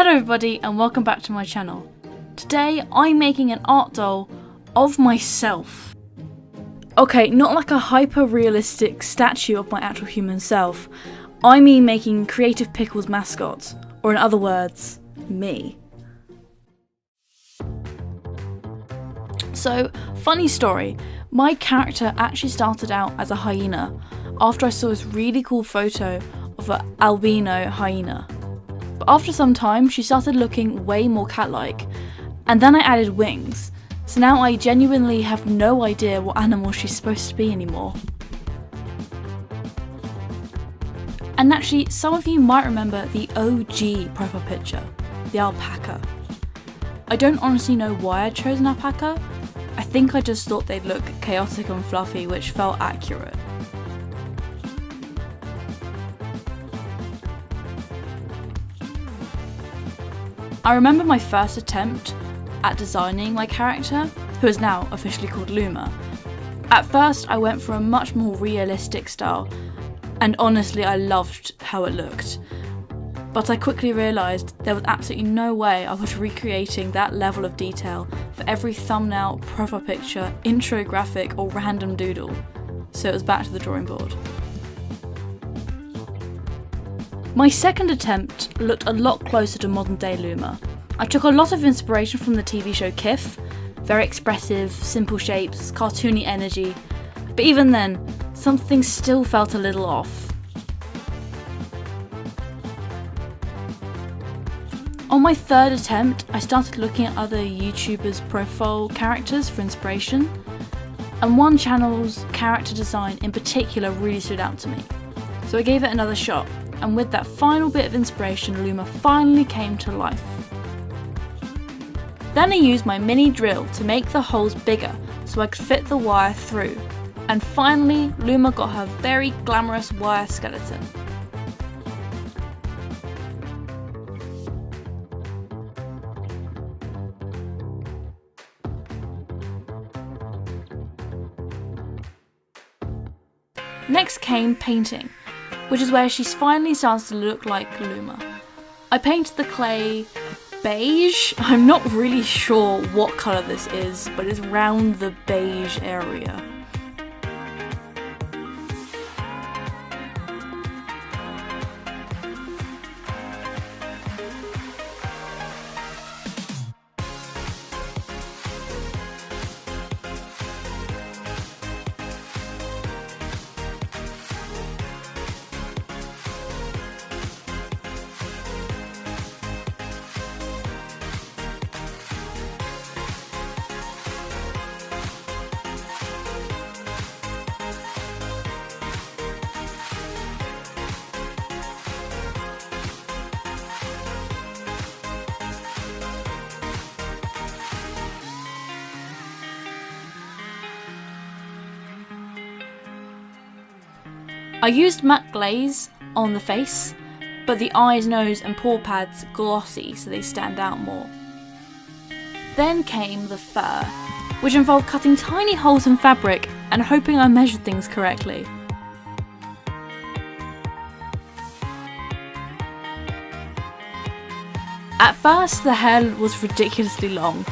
Hello everybody and welcome back to my channel. Today I'm making an art doll of myself. Okay, not like a hyper-realistic statue of my actual human self. I mean making Creative Pickle's mascot, or in other words, me. So, funny story, my character actually started out as a hyena after I saw this really cool photo of an albino hyena. But after some time, she started looking way more cat-like, and then I added wings, so now I genuinely have no idea what animal she's supposed to be anymore. And actually, some of you might remember the OG profile picture, the alpaca. I don't honestly know why I chose an alpaca. I think I just thought they'd look chaotic and fluffy, which felt accurate. I remember my first attempt at designing my character, who is now officially called Luma. At first I went for a much more realistic style, and honestly I loved how it looked. But I quickly realised there was absolutely no way I was recreating that level of detail for every thumbnail, profile picture, intro graphic or random doodle, so it was back to the drawing board. My second attempt looked a lot closer to modern day Luma. I took a lot of inspiration from the TV show Kif, very expressive, simple shapes, cartoony energy, but even then, something still felt a little off. On my third attempt, I started looking at other YouTubers' profile characters for inspiration, and one channel's character design in particular really stood out to me. So I gave it another shot, and with that final bit of inspiration, Luma finally came to life. Then I used my mini drill to make the holes bigger so I could fit the wire through, and finally Luma got her very glamorous wire skeleton. Next came painting, which is where she finally starts to look like Luma. I painted the clay beige. I'm not really sure what colour this is, but it's around the beige area. I used matte glaze on the face, but the eyes, nose and paw pads glossy so they stand out more. Then came the fur, which involved cutting tiny holes in fabric and hoping I measured things correctly. At first the hair was ridiculously long.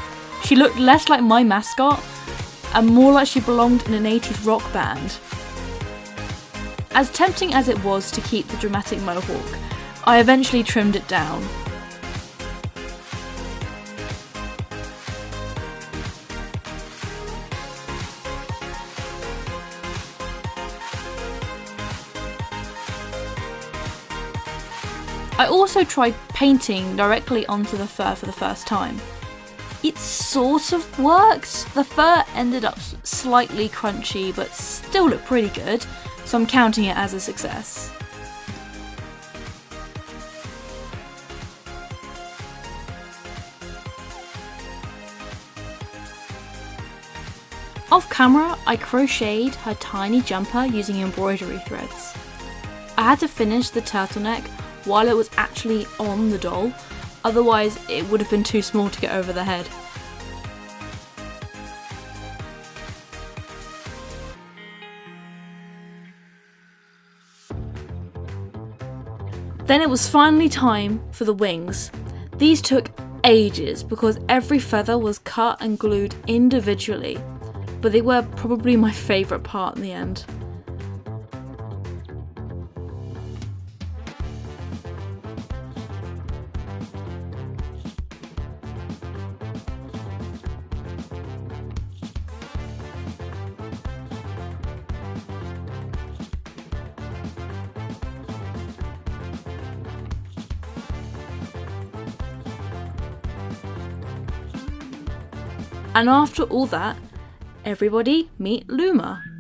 She looked less like my mascot and more like she belonged in an 80s rock band. As tempting as it was to keep the dramatic mohawk, I eventually trimmed it down. I also tried painting directly onto the fur for the first time. It sort of worked. The fur ended up slightly crunchy but still looked pretty good, so I'm counting it as a success. Off camera, I crocheted her tiny jumper using embroidery threads. I had to finish the turtleneck while it was actually on the doll, otherwise it would have been too small to get over the head. Then it was finally time for the wings. These took ages because every feather was cut and glued individually, but they were probably my favourite part in the end. And after all that, everybody meet Luma.